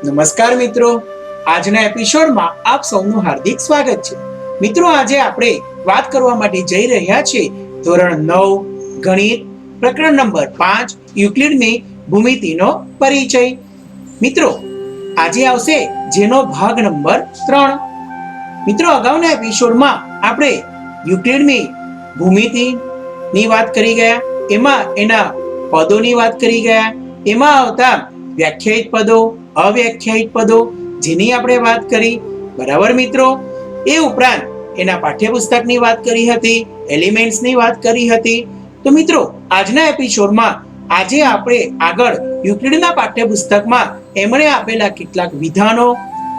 નમસ્કાર મિત્રો, આજના એપિસોડમાં આપ સૌનું હાર્દિક સ્વાગત છે. મિત્રો, આજે આપણે વાત કરવા માટે જઈ રહ્યા છીએ ધોરણ 9 ગણિત પ્રકરણ નંબર 5 યુક્લિડની ભૂમિતિનો પરિચય. મિત્રો, આજે આવશે જેનો ભાગ નંબર 3. મિત્રો, અગાઉના એપિસોડમાં આપણે યુક્લિડની ભૂમિતિની વાત કરી ગયા, એમાં એના પદોની વાત કરી ગયા, એમાં આવતા વ્યાખ્યાયિત પદો, અવ્યાખ્યાયિત પદો જેની આપણે વાત કરી. બરાબર મિત્રો, એ ઉપરાંત એના પાઠ્યપુસ્તકની વાત કરી હતી, એલિમેન્ટ્સની વાત કરી હતી. તો મિત્રો, આજના એપિસોડમાં આજે આપણે આગળ યુક્લિડના પાઠ્યપુસ્તકમાં એમણે આપેલા કેટલાક વિધાનો,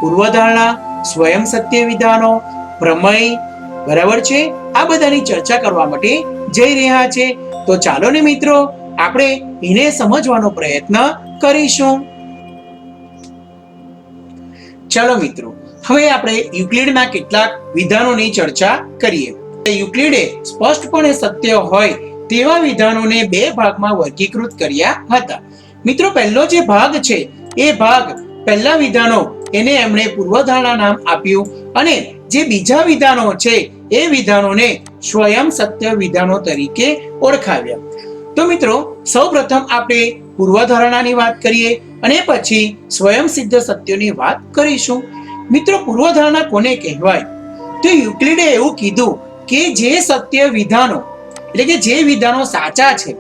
પૂર્વધારણા, સ્વયં સત્ય વિધાનો, પ્રમેય, બરાબર છે, આ બધાની ચર્ચા કરવા માટે જઈ રહ્યા છે. તો ચાલો ને મિત્રો, આપણે એને સમજવાનો પ્રયત્ન કરીશું. ચાલો મિત્રો, હવે આપણે યુક્લિડના કેટલાક વિધાનોની ચર્ચા કરીએ. યુક્લિડે સ્પષ્ટપણે સત્ય હોય તેવા વિધાનોને બે ભાગમાં વર્ગીકૃત કર્યા હતા. મિત્રો, પહેલો જે ભાગ છે એ ભાગ પહેલા વિધાનો એને એમણે પૂર્વધારણા નામ આપ્યું, અને જે બીજા વિધાનો છે એ વિધાનોને સ્વયં સત્ય વિધાનો તરીકે ઓળખાવ્યા. તો મિત્રો, સૌપ્રથમ આપણે પૂર્વધારણાની વાત કરીએ અને પછી સ્વયં સિદ્ધ સત્યોની વાત કરીશું. મિત્રો, પૂર્વધારણા કોને કહેવાય? તો યુક્લિડે એવું કીધું કે જે સત્ય વિધાનો, એટલે કે જે વિધાનો સાચા છે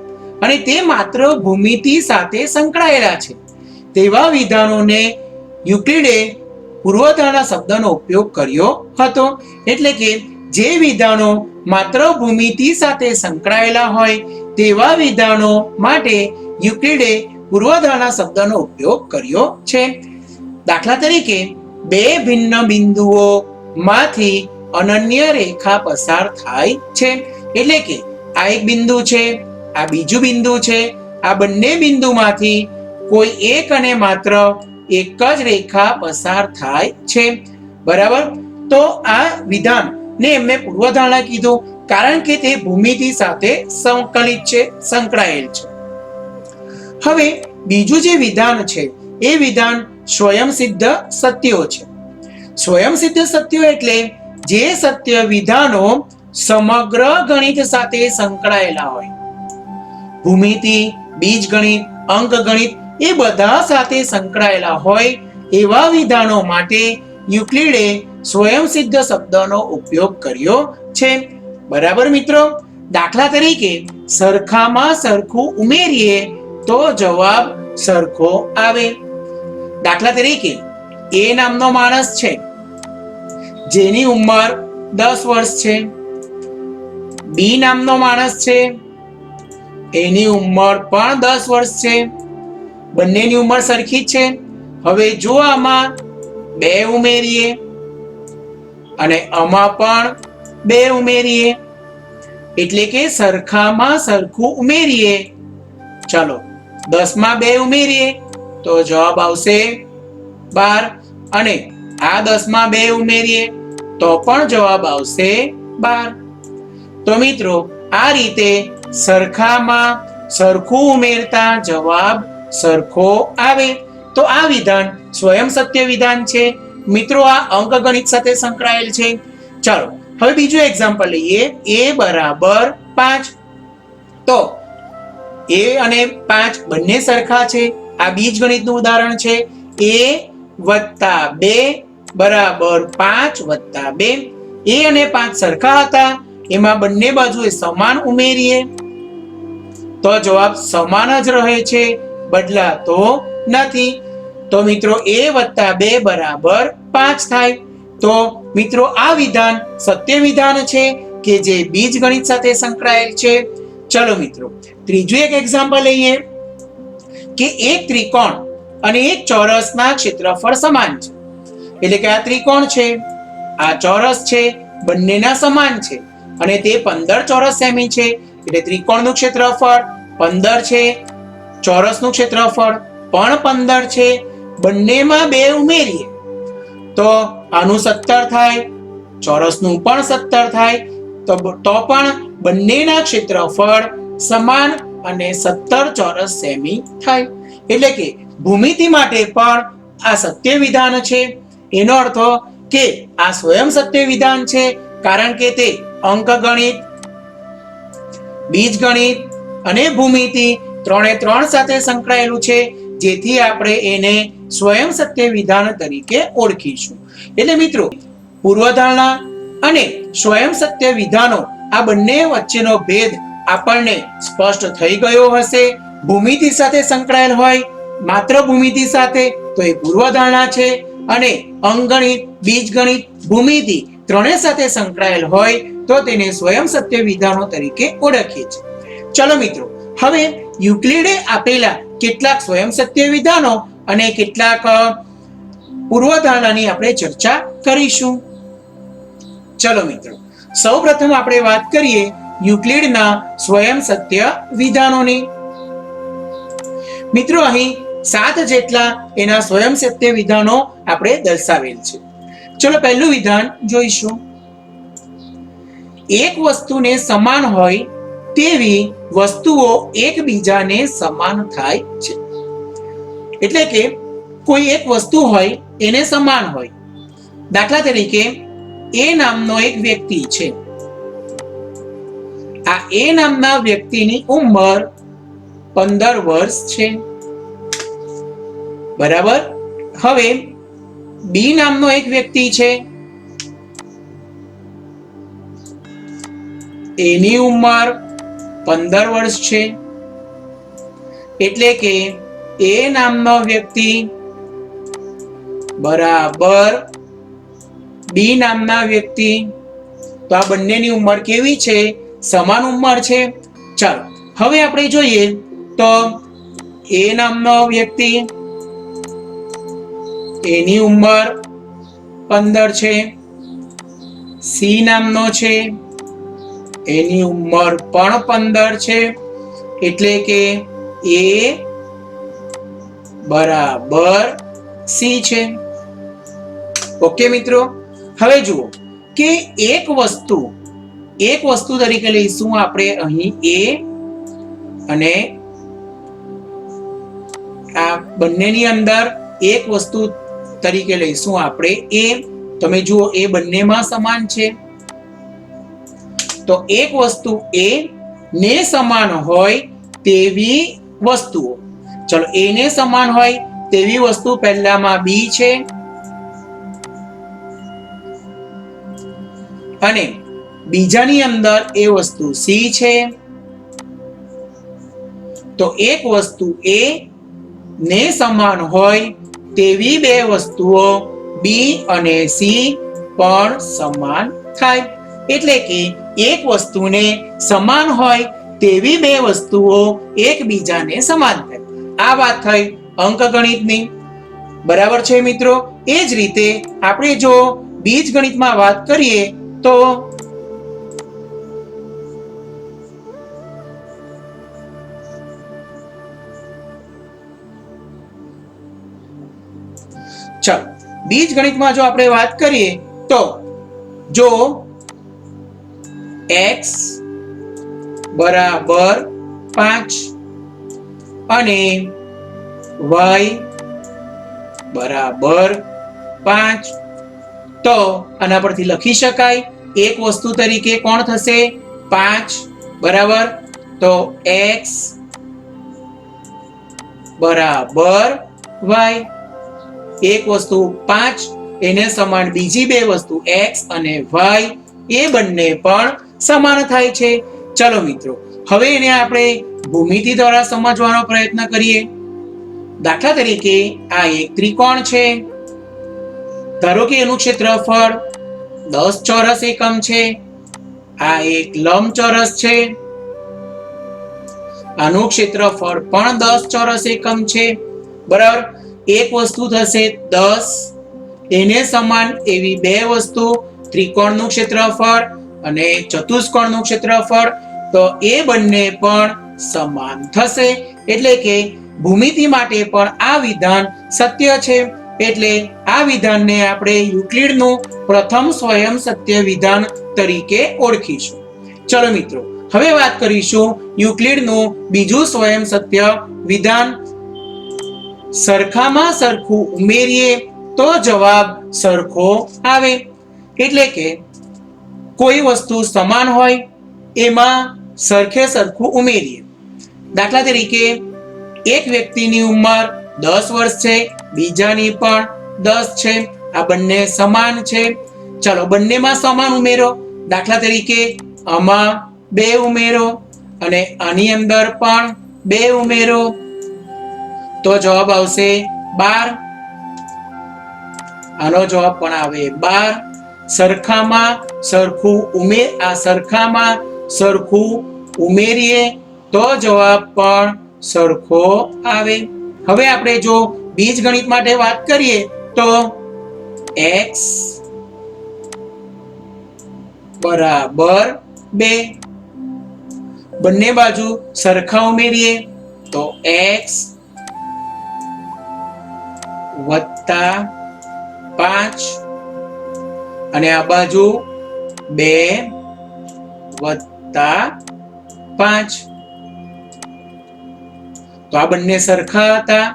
અને તે માત્ર ભૂમિતિ સાથે સંકળાયેલા છે તેવા વિધાનોને યુક્લિડે પૂર્વધારણા શબ્દનો ઉપયોગ કર્યો હતો. એટલે કે જે વિધાનો માત્ર ભૂમિતિ સાથે સંકળાયેલા હોય તેવા વિધાનો માટે યુક્લિડે પૂર્વધારણા શબ્દનો ઉપયોગ કર્યો છે. દાખલા તરીકે, બે ભિન્ન બિંદુઓ માંથી અનન્ય રેખા પસાર થાય છે. એટલે કે આ એક બિંદુ છે, આ બીજું બિંદુ છે, આ બંને બિંદુમાંથી કોઈ એક અને માત્ર એક જ રેખા પસાર થાય છે. બરાબર, તો આ વિધાન ને એમને પૂર્વધારણા કીધું, કારણ કે તે ભૂમિતિ સાથે સંકલિત છે, સંકળાયેલ છે. હવે બીજું જે વિધાન છે એ વિધાન સ્વયં સિદ્ધ સત્યો છે. સ્વયં સિદ્ધ સત્યો એટલે જે સત્ય વિધાનો સમગ્ર ગણિત સાથે સંકળાયેલા હોય. ભૂમિતિ, બીજગણિત, અંકગણિત એ બધા સાથે સંકળાયેલા હોય એવા વિધાનો માટે યુક્લિડે સ્વયં સિદ્ધ શબ્દનો ઉપયોગ કર્યો છે. બરાબર મિત્રો, દાખલા તરીકે સરખામાં સરખું ઉમેરીએ તો જવાબ સરખો આવે. દાખલા તરીકે, એ નામનો માણસ છે જેની ઉંમર 10 વર્ષ છે, બી નામનો માણસ છે એની ઉંમર પણ 10 વર્ષ છે, બંનેની ઉંમર સરખી છે. હવે જો આમાં 2 ઉમેરીએ અને આમાં પણ 2 ઉમેરીએ, એટલે કે સરખામાં સરખું ઉમેરીએ, ચાલો 10 માં 2 ઉમેરીએ તો જવાબ આવશે 12, અને આ 10 માં 2 ઉમેરીએ તો પણ જવાબ આવશે 12. તો મિત્રો, આ રીતે સરખામાં સરખું ઉમેરતા જવાબ સરખો આવે. તો આ વિધાન સ્વયં સત્ય વિધાન છે. મિત્રો, આ અંકગણિત સાથે સંકળાયેલ છે. ચાલો હવે બીજું એક્ઝામ્પલ લઈએ, a બરાબર 5. તો a અને 5 બંને સરખા છે. આ બીજગણિતનું ઉદાહરણ છે. a વત્તા 2 બરાબર 5 વત્તા 2. a અને 5 સરખા હતા, એમાં બંને બાજુએ સમાન ઉમેરીએ તો જવાબ સમાન જ રહે છે, બદલાતો નથી. તો મિત્રો, a વત્તા 2 બરાબર 5 થાય. તો મિત્રો, આ વિધાન સત્ય વિધાન છે કે જે બીજગણિત સાથે સંકળાયેલ છે. ચલો મિત્રો, ત્રીજું એક એક્ઝામ્પલ લઈએ કે એક ત્રિકોણ અને એક ચોરસના ક્ષેત્રફળ સમાન છે. એટલે કે આ ત્રિકોણ છે, આ ચોરસ છે, બંનેના સમાન છે અને તે 15 ચોરસ સેમી છે. એટલે ત્રિકોણનું ક્ષેત્રફળ 15 છે, ચોરસનું ક્ષેત્રફળ પણ 15 છે. બંનેમાં 2 ઉમેરીએ તો આનું 17 થાય, ચોરસનું પણ 17 થાય. તો પણ બંનેના ક્ષેત્રફળ સમાન અને 17 ચોરસ સેમી થાય. એટલે કે ભૂમિતિ માટે પણ આ સત્ય વિધાન છે. એનો અર્થ કે આ સ્વયં સત્ય વિધાન છે, કારણ કે તે અંકગણિત, બીજગણિત અને ભૂમિતિ ત્રણે ત્રણ સાથે સંકળાયેલું છે, જેથી આપણે એને સ્વયં સત્ય વિધાન તરીકે ઓળખીશું. એટલે મિત્રો, પૂર્વધારણા અને સ્વયં સત્ય વિધાનો આ બંને વચ્ચેનો ભેદ આપણને સ્પષ્ટ થઈ ગયો હશે. ભૂમિતિ સાથે સંકળાયેલ હોય, માત્ર ભૂમિતિ સાથે, તો એ પૂર્વધારણા છે, અને અંકગણિત, બીજગણિત, ભૂમિતિ ત્રણે સાથે સંકળાયેલ હોય તો તેને સ્વયં સત્ય વિધાનો તરીકે ઓળખીએ છીએ. ચલો મિત્રો, હવે યુક્લિડે આપેલા કેટલાક સ્વયં સત્ય વિધાનો અને કેટલાક પૂર્વધારણાની આપણે ચર્ચા કરીશું. ચલો મિત્રો, સૌપ્રથમ આપણે વાત કરીએ યુક્લિડના સ્વયં સત્ય વિધાનોની. મિત્રો, અહીં 7 જેટલા એના સ્વયં સત્ય વિધાનો આપણે દર્શાવેલ છે. ચલો પહેલું વિધાન જોઈશું. એક વસ્તુને સમાન હોય તેવી વસ્તુઓ એકબીજાને સમાન થાય છે. એટલે કે કોઈ એક વસ્તુ હોય એને સમાન હોય. દાખલા તરીકે એ નામનો એક વ્યક્તિ છે. આ એ નામના વ્યક્તિની ઉંમર 15 વર્ષ છે. બરાબર. હવે બી નામનો એક વ્યક્તિ છે. એની ઉંમર 15 વર્ષ છે. એટલે કે એ નામનો વ્યક્તિ બરાબર બી નામના વ્યક્તિ. તો આ બંનેની ઉંમર કેવી છે? સમાન ઉંમર છે. ચાલો હવે આપણે જોઈએ તો એ નામનો વ્યક્તિ, એની ઉંમર 15 છે. સી નામનો છે, એની ઉંમર પણ 15 છે. એટલે કે એ બરાબર સી છે. ઓકે મિત્રો, હવે જુઓ કે એક વસ્તુ તરીકે લઈશું આપણે અહીં એ, અને આ બંનેની અંદર એક વસ્તુ તરીકે લઈશું આપણે એ. તમે જુઓ, એ બંનેમાં સમાન છે. તો એક વસ્તુ એ ને સમાન હોય તેવી વસ્તુઓ. ચલો, એ ને સમાન હોય તેવી વસ્તુ પહેલામાં બી છે, અને બીજાની અંદર એ વસ્તુ સી છે. તો એક વસ્તુ એ ને સમાન હોય તેવી બે વસ્તુઓ બી અને સી પણ સમાન થાય. એટલે કે એક વસ્તુને સમાન હોય તેવી બે વસ્તુઓ એકબીજાને સમાન થાય. આ વાત થઈ અંકગણિતની. બરાબર છે મિત્રો. એ જ રીતે આપણે જો બીજગણિતમાં વાત કરીએ તો ચાલો, બીજગણિતમાં જો આપણે વાત કરીએ તો જો x બરાબર 5 અને y બરાબર 5, તો આના પરથી લખી શકાય એક વસ્તુ તરીકે કોણ થશે? 5. બરાબર. તો x બરાબર y. એક વસ્તુ 5 એને સમાન બીજી બે વસ્તુ x અને y, એ બંને પણ સમાન થાય છે. ચલો મિત્રો, હવે એને આપણે ભૂમિતિ દ્વારા સમજવાનો પ્રયત્ન કરીએ. દાખલા તરીકે આ એક ત્રિકોણ છે. ધારો કે એનું ક્ષેત્રફળ 10 ચોરસ એકમ છે. આ એક લંબચોરસ છે. આનું ક્ષેત્રફળ પણ 10 ચોરસ એકમ છે. બરાબર. એક વસ્તુ થશે 10, એને સમાન એવી બે વસ્તુ ત્રિકોણનું ક્ષેત્રફળ અને ચતુષ્કોણનું ક્ષેત્રફળ, તો એ બંને પણ સમાન થશે. એટલે કે ભૂમિતિ માટે પણ આ વિધાન સત્ય છે. એટલે આ વિધાનને આપણે યુક્લિડનું પ્રથમ સ્વયં સત્ય વિધાન તરીકે ઓળખીશું. ચલો મિત્રો, હવે વાત કરીશું યુક્લિડનું બીજું સ્વયં સત્ય વિધાન. સરખામાં સરખું ઉમેરીએ તો જવાબ સરખો આવે. એટલે કે કોઈ વસ્તુ સમાન હોય એમાં સરખે સરખું ઉમેરીએ. દાખલા તરીકે એક વ્યક્તિની ઉંમર 10 વર્ષ છે, બીજાની પણ 10 છે, આ બંને સમાન છે. ચાલો બંનેમાં સમાન ઉમેરો. દાખલા તરીકે આમાં 2 ઉમેરો અને આની અંદર પણ 2 ઉમેરો તો જવાબ આવશે 12. આનો જવાબ પણ આવે 12. સરખામાં સરખું ઉમેરીએ તો જવાબ પણ સરખો આવે. હવે આપણે જો બીજગણિત માટે વાત કરીએ તો x બરાબર 2. બંને બાજુ સરખા ઉમેરીએ તો x વત્તા 5 અને આ બાજુ 2 વત્તા 5. તો આ બંને સરખા હતા,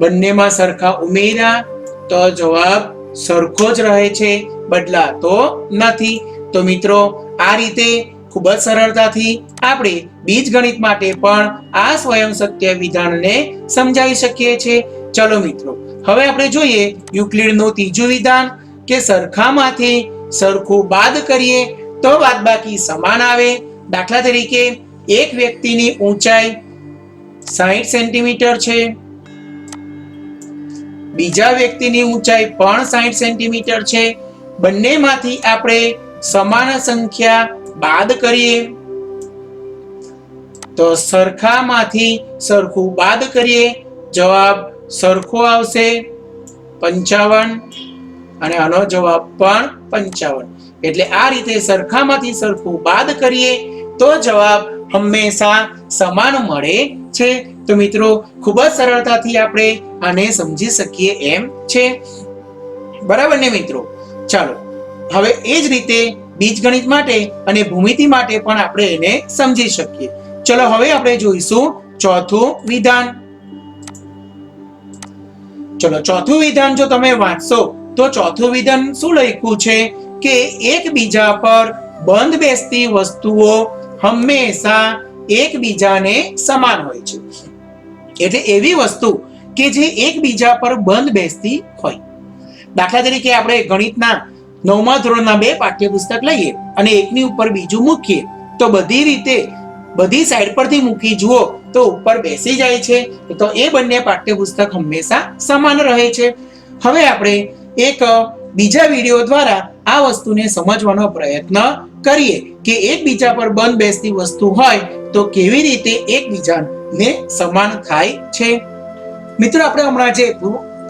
બંનેમાં સરખા ઉમેર્યા તો જવાબ સરખો જ રહે છે, બદલાતો નથી. તો મિત્રો આ રીતે ખૂબ જ સરળતાથી આપણે બીજગણિત માટે પણ આ સ્વયં સત્ય વિધાનને સમજાવી શકીએ છીએ. ચલો મિત્રો હવે આપણે જોઈએ યુક્લિડનું ત્રીજું વિધાન કે સરખામાંથી સરખું બાદ કરીએ તો બાદબાકી સમાન આવે. દાખલા તરીકે એક વ્યક્તિની ઊંચાઈ 60 સેન્ટીમીટર છે, બીજા વ્યક્તિની ઊંચાઈ પણ 60 સેન્ટીમીટર છે. બંનેમાંથી આપણે સમાન સંખ્યા બાદ કરીએ તો સરખામાંથી સરખું બાદ કરીએ જવાબ સરખો આવશે 55 અને આનો જવાબ પણ 55. એટલે આ રીતે સરખામાંથી સરખું બાદ કરીએ તો જવાબ હંમેશા સમાન મળે છે. તો મિત્રો ખૂબ જ સરળતાથી આપણે આને સમજી શકીએ એમ છે. બરાબર ને મિત્રો? ચાલો હવે એ જ રીતે બીજગણિત માટે અને ભૂમિતિ માટે પણ આપણે એને સમજી શકીએ. ચલો હવે આપણે જોઈશું ચોથું વિધાન. ચલો ચોથું વિધાન જો તમે વાંચશો તો ચોથું વિધાન શું લખ્યું છે કે એકબીજા પર બંધ બેસતી વસ્તુઓ હંમેશા એકબીજાને સમાન હોય છે. એટલે એવી વસ્તુ કે જે એકબીજા પર બંધ બેસતી હોય. દાખલા તરીકે આપણે ગણિતના 9મા ધોરણના 2 પાઠ્યપુસ્તક લઈએ અને એકની ઉપર બીજું મૂકીએ તો બધી રીતે બધી સાઈડ પરથી મૂકી જુઓ તો ઉપર બેસી જાય છે. તો એ બંને પાઠ્યપુસ્તક હંમેશા સમાન રહે છે. હવે આપણે એક બીજા વિડિયો દ્વારા આ વસ્તુને સમજવાનો પ્રયત્ન કરીએ કે એકબીજા પર બંધ બેસતી વસ્તુ હોય તો કેવી રીતે એકબીજાને સમાન થાય છે. મિત્રો આપણે હમણાં જે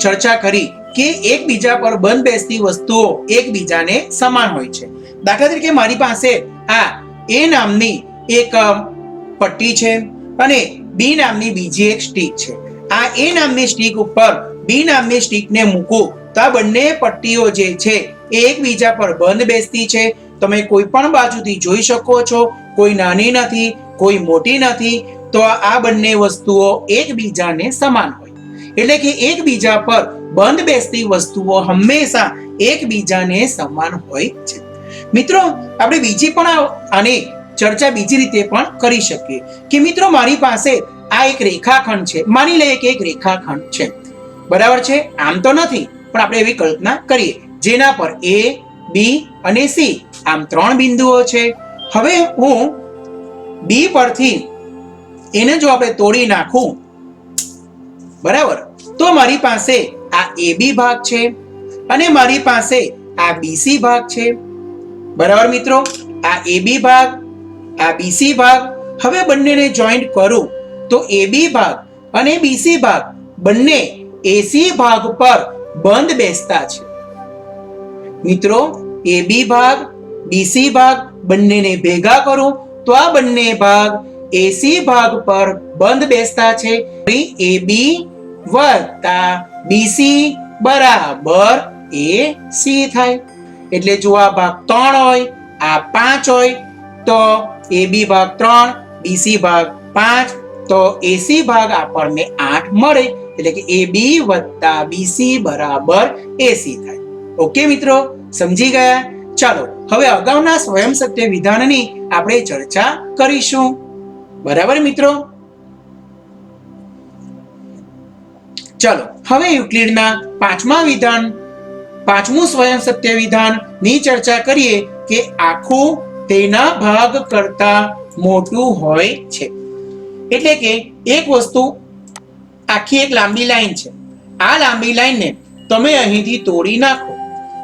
ચર્ચા કરી કે એકબીજા પર બંધ બેસતી વસ્તુઓ એકબીજાને સમાન હોય છે. દાખલા તરીકે મારી પાસે આ એ નામની એક પટ્ટી છે અને બી નામની બીજી એક સ્ટીક છે. આ એ નામની સ્ટીક ઉપર બી નામની સ્ટીકને મૂકું તો આ બંને પટ્ટીઓ જે છે એ એકબીજા પર બંધ બેસતી છે. તમે કોઈ પણ બાજુથી જોઈ શકો છો, કોઈ નાની નથી, કોઈ મોટી નથી. તો આ બંને વસ્તુઓ એકબીજાને સમાન હોય. એટલે કે એકબીજા પર બંધ બેસતી વસ્તુઓ હંમેશા એકબીજાને સમાન હોય છે. મિત્રો આપણે બીજી પણ આની ચર્ચા બીજી રીતે પણ કરી શકીએ કે મિત્રો મારી પાસે આ એક રેખાખંડ છે. માની લઈએ કે એક રેખાખંડ છે, બરાબર છે? આમ તો નથી પણ આપણે એવી કલ્પના કરીએ જેના પર A, B અને C આમ 3 બિંદુઓ છે. હવે હું B પરથી એને જો આપણે તોડી નાખું, બરાબર, તો મારી પાસે આ AB ભાગ છે અને મારી પાસે આ BC ભાગ છે. બરાબર મિત્રો? આ AB ભાગ, આ BC ભાગ. હવે બંનેને જોઈન્ટ કરું તો AB ભાગ અને BC ભાગ બંને AC ભાગ પર બંધ બેસતા છે. મિત્રો AB ભાગ BC ભાગ બંનેને ભેગા કરું તો આ બંને ભાગ AC ભાગ પર બંધ બેસતા છે. AB વત્તા BC બરાબર AC થાય. એટલે જો આ ભાગ 3 હોય, આ 5 હોય તો AB ભાગ 3, BC ભાગ 5 તો AC ભાગ આપણને 8 મળે. એટલે કે AB વત્તા BC બરાબર AC થાય. ઓકે મિત્રો, સમજી ગયા? ચાલો હવે અગાઉના સ્વયં સત્ય વિધાનની આપણે ચર્ચા કરીશું. બરાબર મિત્રો? ચાલો હવે યુક્લિડના પાંચમું સ્વયં સત્ય વિધાન ની ચર્ચા કરીએ કે આખું તેના ભાગ કરતા મોટું હોય છે. એટલે કે એક વસ્તુ આખી એક લાંબી લાઈન છે. આ લાંબી લાઈનને તમે અહીંથી તોડી નાખો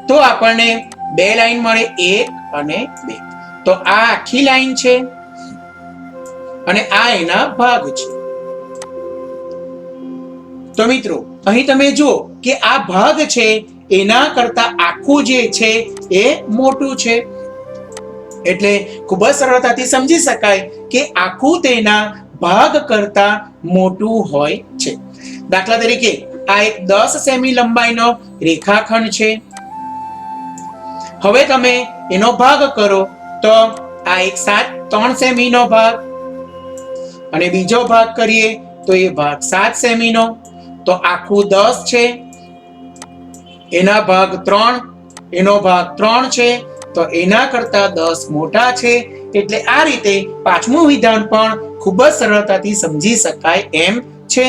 તો આપણને બે લાઈન મળે, 1 અને 2. તો આ આખી લાઈન છે અને આ એના ભાગ છે. તો મિત્રો અહીં તમે જુઓ કે આ ભાગ છે એના કરતા આખું જે છે એ મોટું છે. એટલે ખૂબ જ સરળતાથી સમજી શકાય કે આખું તેના ભાગ કરતા મોટું હોય છે. દાખલા તરીકે આ એક 10 સેમી લંબાઈનો રેખાખંડ છે. હવે તમે એનો ભાગ કરો તો આ એક 3 સેમીનો ભાગ અને બીજો ભાગ કરીએ તો એ ભાગ 7 સેમીનો. તો આખું 10 છે, એના ભાગ 3, એનો ભાગ 3 છે, તો એના કરતા 10 મોટા છે. એટલે આ રીતે પાંચમું વિધાન પણ ખૂબ જ સરળતાથી સમજી શકાય એમ છે.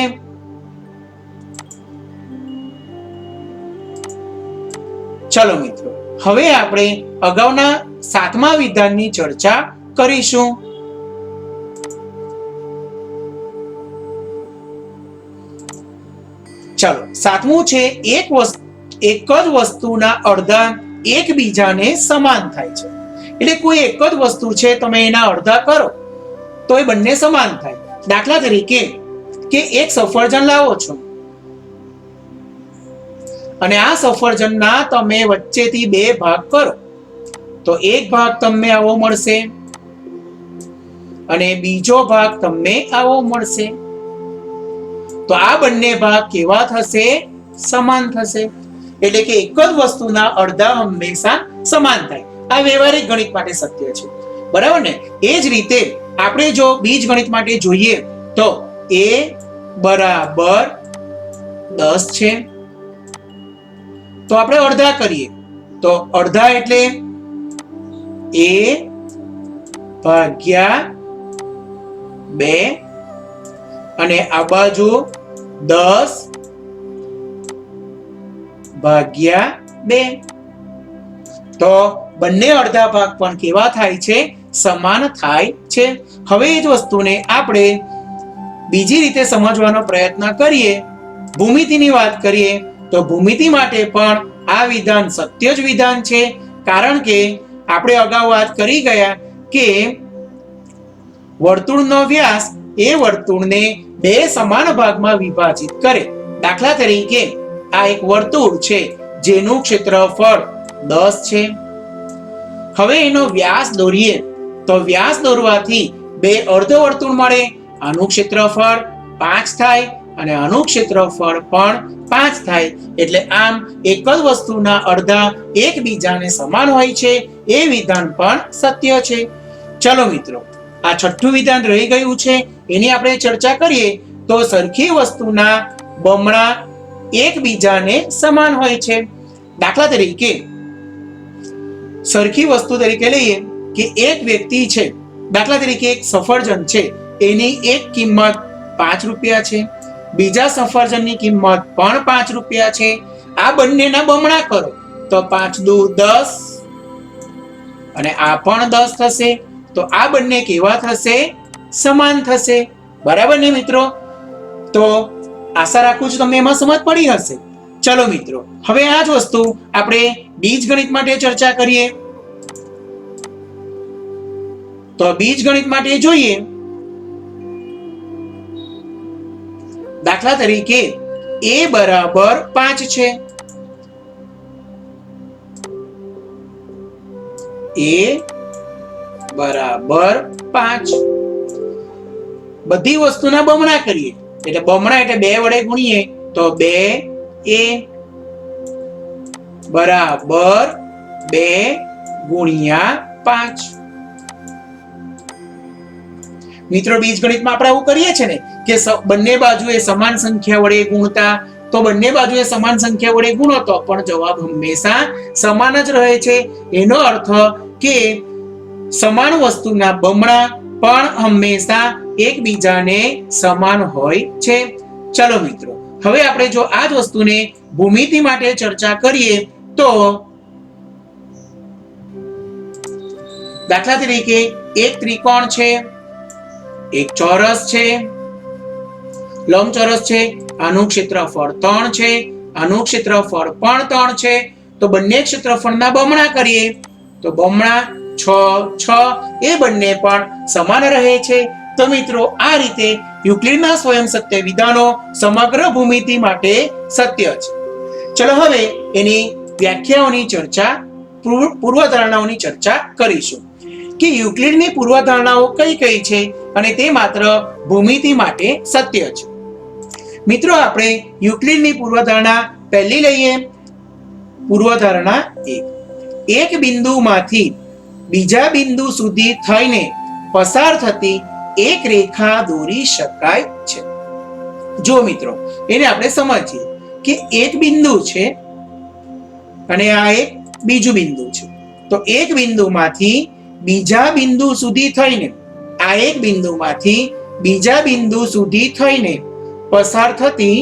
ચલો મિત્રો, હવે આપણે અગાઉના 7મા વિધાનની ચર્ચા કરીશું. ચાલો 7મું છે એક જ વસ્તુના અડધા એકબીજાને સમાન થાય છે. એટલે કોઈ એક જ વસ્તુ છે, તમે એના અડધા કરો તો એ બંને સમાન થાય. દાખલા તરીકે કે એક સફરજન લાવો છો અને આ સફરજનના તમે વચ્ચેથી 2 ભાગ કરો તો એક ભાગ તમને આવો મળશે અને બીજો ભાગ તમને આવો મળશે. તો આ બંને ભાગ કેવા થશે? સમાન થશે. એટલે કે એક જ વસ્તુના અડધા હંમેશા સમાન થાય. આ વ્યવહારિક ગણિત માટે સત્ય છે. બરાબર ને? એ જ રીતે આપણે જો બીજ ગણિત માટે જોઈએ તો a બરાબર 10 છે. તો આપણે અડધા કરીએ તો અડધા એટલે a ભાગ્યા 2 અને આ બાજુ 10 ભાગ્યા 2. તો બંને અડધા ભાગ પણ કેવા થાય છે? સમાન થાય છે. હવે એ જ વસ્તુને આપણે બીજી રીતે સમજવાનો પ્રયત્ન કરીએ. ભૂમિતિની વાત કરીએ તો ભૂમિતિ માટે પણ આ વિધાન સત્ય જ વિધાન છે. કારણ કે આપણે અગાઉ વાત કરી ગયા કે વર્તુળનો વ્યાસ એ વર્તુળને 2 સમાન ભાગમાં વિભાજિત કરે. દાખલા તરીકે આ એક વર્તુળ છે જેનું ક્ષેત્રફળ 10 છે. હવે એનો વ્યાસ દોરીએ તો વ્યાસ દોરવાથી 2 અર્ધવર્તુળ મળે. આનું ક્ષેત્રફળ 5 થાય અને આનું ક્ષેત્રફળ પણ 5 થાય. એટલે આમ એક જ વસ્તુના અડધા એકબીજાને સમાન હોય છે. એ વિધાન પણ સત્ય છે. ચલો મિત્રો, આ છઠ્ઠું વિધાન રહી ગયું છે, એની આપણે ચર્ચા કરીએ તો સરખી વસ્તુના બમણા એકબીજાને સમાન હોય છે. દાખલા તરીકે સરખી વસ્તુ તરીકે લઈએ કે એક વ્યક્તિ છે, દાખલા તરીકે એક સફરજન છે, એની એક કિંમત 5 રૂપિયા છે, બીજા સફરજનની કિંમત પણ 5 રૂપિયા છે. આ બંનેના બમણા કરો તો 5 દુ 10 અને આ પણ 10 થશે. તો આ બંને કેવા થશે? સમાન થશે. બરાબર ને મિત્રો? તો આશા રાખું છું તમને એમાં સમજ પડી હશે. ચલો મિત્રો, હવે આ જ વસ્તુ આપણે બીજ ગણિત માટે ચર્ચા કરીએ. તો બીજ ગણિત માટે જોઈએ. દાખલા તરીકે a બરાબર 5 છે. a બરાબર 5. બધી વસ્તુના બમણા કરીએ એટલે બમણા એટલે 2 વડે ગુણીએ તો 2a બરાબર 2 ગુણ્યા 5. મિત્રો બીજગણિતમાં આપણે આવું કરીએ છીએ ને કે બંને બાજુએ સમાન સંખ્યા વડે ગુણતા, તો બંને બાજુએ સમાન સંખ્યા વડે ગુણો તો પણ જવાબ હંમેશા સમાન જ રહે છે. એનો અર્થ કે સમાન વસ્તુના બમણા પણ હંમેશા એકબીજાને સમાન હોય છે. ચલો મિત્રો, હવે આપણે જો આ જ વસ્તુને ભૂમિતિ માટે ચર્ચા કરીએ તો દાખલા તરીકે એક ત્રિકોણ છે, એક ચોરસ છે, લંબચોરસ છે, આનું ક્ષેત્રફળ 3 છે, આનું ક્ષેત્રફળ પણ 3 છે. તો બંને ક્ષેત્રફળના બમણા કરીએ તો બમણા 6 6 એ બંને પણ સમાન રહે છે. તો મિત્રો આ રીતે યુક્લિડના સ્વયં સત્ય વિધાનો સમગ્ર ભૂમિતિ માટે સત્ય છે. ચલો હવે એની વ્યાખ્યાઓની ચર્ચા, પૂર્વધારણાઓની ચર્ચા કરીશું કે યુક્લિડની પૂર્વધારણાઓ કઈ કઈ છે અને તે માત્ર ભૂમિતિ માટે સત્ય છે. મિત્રો આપણે યુક્લિડની પૂર્વધારણા પહેલી લઈએ. પૂર્વધારણા 1, એક બિંદુમાંથી બીજા બિંદુ સુધી થઈને પસાર થતી એક રેખા દોરી શકાય છે. જો મિત્રો એને આપણે સમજીએ કે એક બિંદુ છે અને આ એક બીજું બિંદુ છે. તો એક બિંદુમાંથી બીજા બિંદુ સુધી થઈને, આ એક બિંદુમાંથી બીજા બિંદુ સુધી થઈને પસાર થતી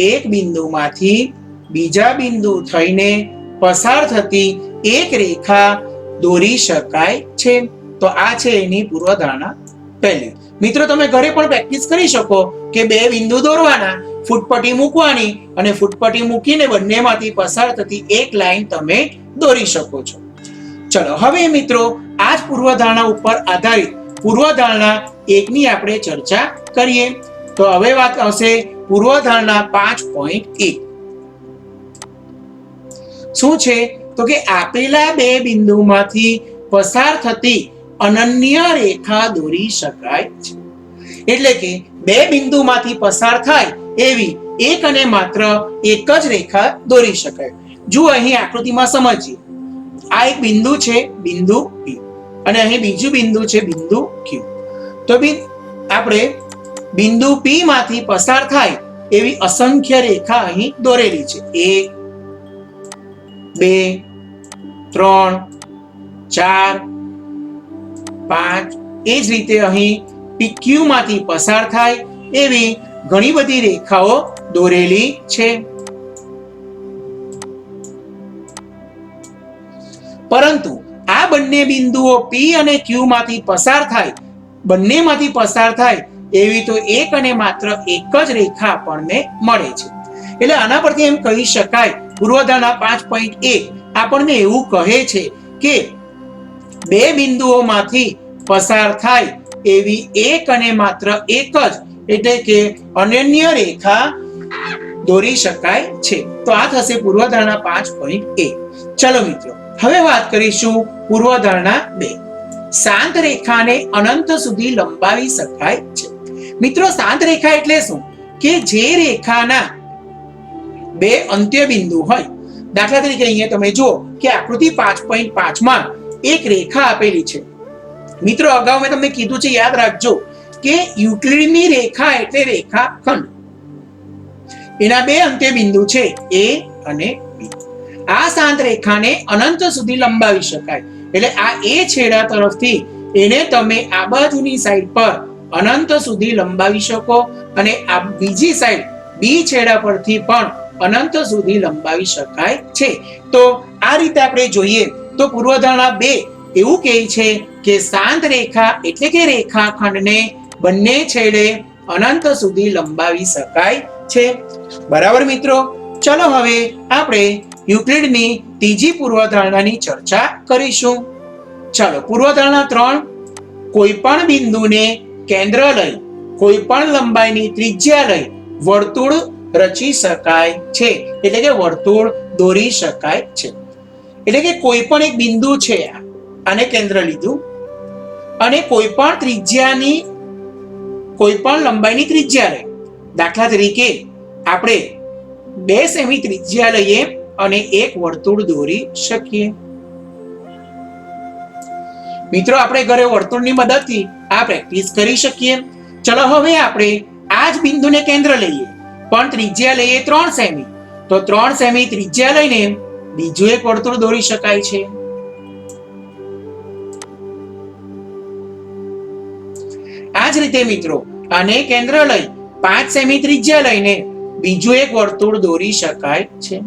એક બિંદુમાંથી બીજા બિંદુ થઈને પસાર થતી એક રેખા દોરી શકાય છે. તો આ છે એની પૂર્વધારણા પહેલી. મિત્રો તમે ઘરે પણ પ્રેક્ટિસ કરી શકો કે બે બિંદુ દોરવાના, ફૂટપટ્ટી મૂકવાની અને ફૂટપટ્ટી મૂકીને બંનેમાંથી પસાર થતી એક લાઈન તમે દોરી શકો છો. ચલો હવે મિત્રો આ જ પૂર્વધારણા ઉપર આધારિત પૂર્વધારણા 1 ની આપણે ચર્ચા કરીએ. તો હવે વાત આવશે પૂર્વધારણા 5.1. શું છે? તો કે આપેલા બે બિંદુમાંથી પસાર થતી અનન્ય રેખા દોરી શકાય છે. એટલે કે બે બિંદુમાંથી પસાર થાય એવી એક અને માત્ર એક જ રેખા દોરી શકાય. જો અહીં આકૃતિમાં સમજીએ, આ એક બિંદુ છે, બિંદુ P, અને અહીં બીજું બિંદુ છે, બિંદુ Q. તો આપણે બિંદુ P માંથી પસાર થાય એવી અસંખ્ય રેખા અહીં દોરેલી છે. 1 2 3 4 5. એ જ રીતે અહીં PQ માંથી પસાર થાય એવી ઘણી બધી રેખાઓ દોરેલી છે. પરંતુ આ બંને બિંદુઓ P અને Q માંથી પસાર થાય, બંનેમાંથી પસાર થાય એવી તો એક અને માત્ર એક જ રેખા આપણને મળે છે. એટલે આના પરથી એમ કહી શકાય, પૂર્વધારણા 5.1 આપણને એવું કહે છે કે બે બિંદુઓમાંથી પસાર થાય એવી એક અને માત્ર એક જ, એટલે કે અનન્ય રેખા દોરી શકાય છે. તો આ થશે પૂર્વધારણા 5.1. ચલો મિત્રો હવે વાત કરીશું પૂર્વધારણા 2. શાંત રેખાને અનંત સુધી લંબાવી શકાય છે. મિત્રો શાંત રેખા એટલે શું? કે જે રેખાના બે અંત્ય બિંદુ હોય. દાખલા તરીકે અહીંયા તમે જુઓ કે આકૃતિ 5.5 માં એક રેખા આપેલી છે. મિત્રો અગાઉ મેં તમને કીધું છે, યાદ રાખજો કે યુક્લિડની રેખા એટલે રેખાખંડ. એના બે અંત્ય બિંદુ છે A અને B. આ શાંત રેખાને અનંત સુધી લંબાવી શકાય. એટલે આ A છેડા તરફથી એને તમે આ બાજુની સાઈડ પર અનંત સુધી લંબાવી શકો અને આ બીજી સાઈડ B છેડા પરથી પણ અનંત સુધી લંબાવી શકાય છે. તો આ રીતે આપણે જોઈએ તો પૂર્વધારણા 2 એવું કહે છે કે શાંત રેખા એટલે કે રેખાખંડને બંને છેડે અનંત સુધી લંબાવી શકાય છે. બરાબર મિત્રો, ચલો હવે આપણે યુક્લિડની ત્રીજી પૂર્વધારણાની ચર્ચા કરીશું. ચાલો પૂર્વધારણા 3. કોઈ પણ બિંદુને કેન્દ્ર લઈ કોઈ પણ લંબાઈની ત્રિજ્યા લઈ વર્તુળ રચી શકાય છે. એટલે કે વર્તુળ દોરી શકાય છે. એટલે કે કોઈ પણ એક બિંદુ છે, આને કેન્દ્ર લીધું અને કોઈ પણ ત્રિજ્યાની કોઈ પણ લંબાઈની ત્રિજ્યા લઈ. દાખલા તરીકે આપણે 2 સેમી ત્રિજ્યા લઈએ અને એક વર્તુળ દોરી શકીએ. મિત્રો આપણે ઘરે વર્તુળની મદદથી આ પ્રેક્ટિસ કરી શકીએ. ચલો હવે આપણે આ જ બિંદુને કેન્દ્ર લઈએ, પણ ત્રિજ્યા લઈએ 3 સેમી. તો 3 સેમી ત્રિજ્યા લઈને બીજું એક વર્તુળ દોરી શકાય છે. આ જ રીતે મિત્રો આને કેન્દ્ર લઈ 5 સેમી ત્રિજ્યા લઈને બીજું એક વર્તુળ દોરી શકાય છે.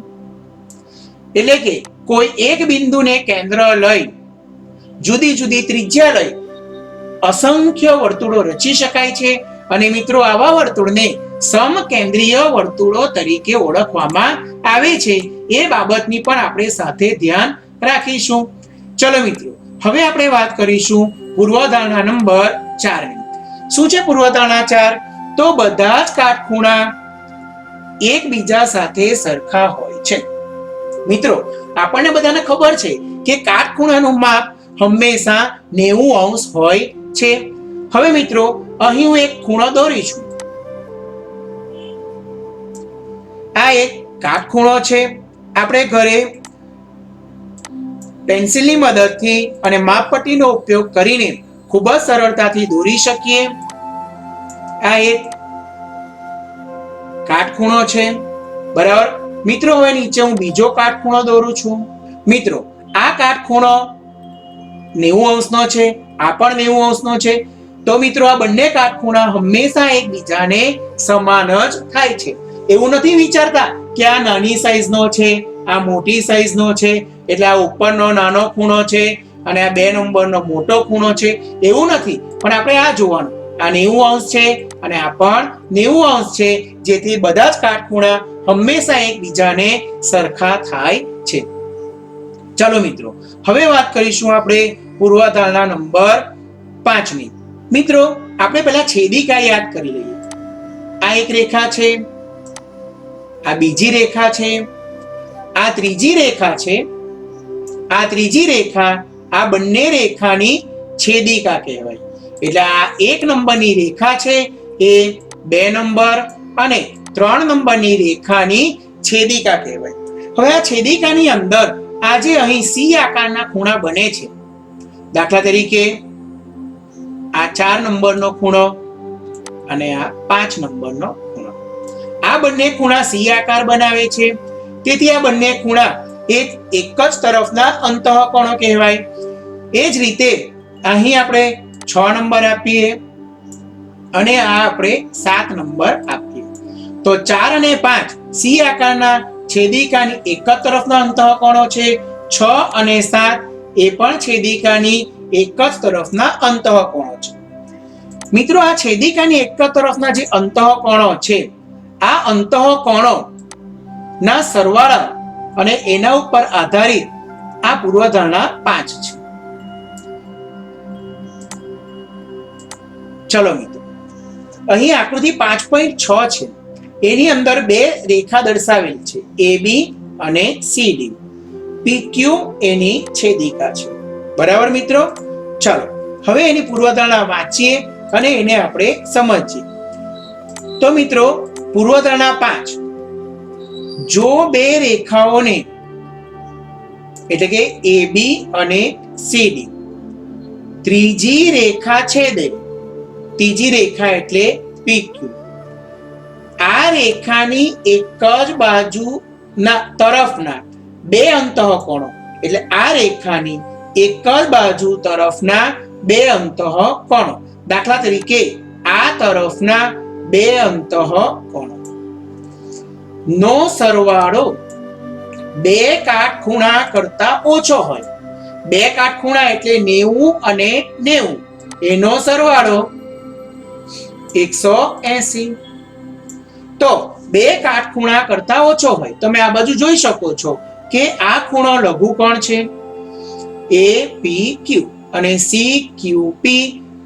એટલે કે કોઈ એક બિંદુને કેન્દ્ર લઈ જુદી જુદી ત્રિજ્યા લઈ અસંખ્ય વર્તુળો રચી શકાય છે. અને મિત્રો આવા વર્તુળને સમકેન્દ્રીય વર્તુળો તરીકે ઓળખવામાં આવે છે. એ બાબતની પણ આપણે સાથે ધ્યાન રાખીશું. ચલો મિત્રો હવે આપણે વાત કરીશું પૂર્વધારણા નંબર 4 ની. શું છે પૂર્વધારણા 4? તો બધા જ કાટખૂણા એકબીજા સાથે સરખા હોય છે. મિત્રો આપણને બધાને ખબર છે કે કાટખૂણાનું માપ હંમેશા 90 અંશ હોય છે. હવે મિત્રો અહીં હું એક ખૂણો દોરી છું. આ એક કાટખૂણો છે. આપણે ઘરે પેન્સિલની મદદથી અને માપપટ્ટીનો ઉપયોગ કરીને ખૂબ જ સરળતાથી દોરી શકીએ. આ એક કાટખૂણો છે, બરાબર. મિત્રો હવે નીચે હું બીજો કાટખૂણો દોરું છું. મિત્રો આ કાટખૂણો 90 અંશનો છે, આ પણ 90 અંશનો છે. તો મિત્રો આ બંને કાટખૂણા હંમેશા એકબીજાને સમાન જ થાય છે. એવું નથી વિચારતા કે આ નાની સાઈઝનો છે, આ મોટી સાઈઝનો છે, એટલે આ ઉપરનો નાનો ખૂણો છે અને આ 2 નંબરનો મોટો ખૂણો છે. એવું નથી, પણ આપણે આ જોવાનું, આ 90 અંશ છે અને આ પણ 90 અંશ છે, જેથી બધા જ કાટખૂણા હંમેશા એકબીજાને સરખા થાય છે. ચાલો મિત્રો હવે વાત કરીશું આપણે પૂર્વધારણા નંબર 5 ની. મિત્રો આપણે પહેલા છેદિકા યાદ કરી લઈએ. આ એક રેખા છે, આ બીજી રેખા છે, આ ત્રીજી રેખા છે, આ ત્રીજી રેખા, આ બંને રેખાની છેદિકા કહેવાય. એટલે આ 1 નંબરની રેખા છે એ 2 નંબર અને 3 નંબરની રેખાની છેદિકા કહેવાય. હવે આ છેદિકાની અંદર આજે અહીં સી આકારના ખૂણા બને છે. દાખલા તરીકે આ 4 નંબરનો ખૂણો અને આ 5 નંબરનો ખૂણો, આ બંને ખૂણા સી આકાર બનાવે છે. તેથી આ બંને ખૂણા એક જ તરફના અંતઃકોણો કહેવાય. એ જ રીતે અહીં આપણે 6 નંબર આપીએ અને આ આપણે 7 નંબર આપીએ તો 4 અને 5 સી આકારના છેદિકાની એક જ તરફના અંતઃકોણો છે. 6 અને 7 એ પણ છેદિકાની એક જ તરફના અંતઃકોણો છે. મિત્રો આ છેદિકાની એક જ તરફના જે અંતઃકોણો છે, આ અંતઃકોણો ના સરવાળા અને એના ઉપર આધારિત આ પૂર્વધારણા 5 છે. ચલો મિત્રો અહીં આકૃતિ 5.6 છે. એની અંદર 2 રેખા દર્શાવેલ છે, AB અને CD. PQ એની છેદિકા છે, બરાબર મિત્રો. ચાલો હવે એની પૂર્વધારણા વાંચીએ અને એને આપણે સમજીએ. તો મિત્રો પૂર્વધારણા 5, જો 2 રેખાઓને એટલે કે AB અને CD ત્રીજી રેખા છેદે, ત્રીજી રેખા એટલે PQ, આ રેખાની એક જ બાજુના તરફના 2 અંતઃકોણો એટલે આ રેખાની એક જ બાજુ તરફના 2 અંતઃકોણો, દાખલા તરીકે આ તરફના 2 અંતઃકોણો નો સરવાળો 2 કાટખૂણા કરતા ઓછો હોય. 2 કાટખૂણા એટલે 90 અને 90, એનો સરવાળો 180. તો 2 કાટખૂણા કરતા ઓછો હોય. તમે આ બાજુ જોઈ શકો છો કે આ ખૂણો લઘુકોણ છે APQ અને CQP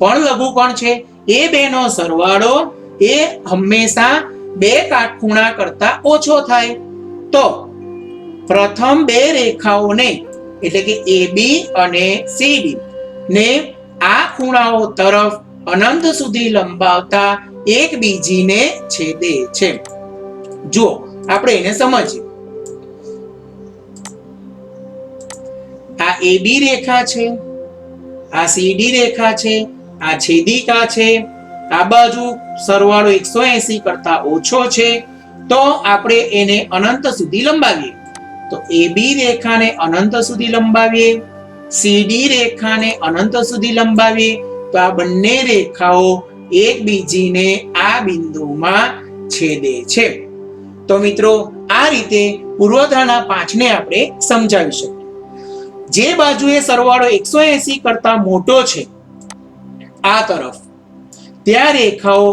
પણ લઘુકોણ છે. એ બેનો સરવાળો એ હંમેશા 2 કાટખૂણા કરતા ઓછો થાય. તો પ્રથમ 2 રેખાઓને એટલે કે AB અને CD ને આ ખૂણાઓ તરફ અનંત સુધી લંબાવતા એકબીજીને છેદે છે. જો આપણે એને સમજીએ. આ AB રેખા છે, આ CD રેખા છે આ છેદિકા છે, આ બાજુ સરવાળો 180 કરતા ઓછો છે, તો આપણે એને અનંત સુધી લંબાવીએ. તો AB રેખાને અનંત સુધી લંબાવીએ, CD રેખાને અનંત સુધી લંબાવીએ, તો આ બંને રેખાઓ એકબીજીને આ બિંદુમાં છેદે છે. તો મિત્રો આ રીતે પૂર્વધારણા 5 ને આપણે સમજાવી શકીએ. જે બાજુએ સરવાળો 180 કરતા મોટો છે આ તરફ, ત્યાં રેખાઓ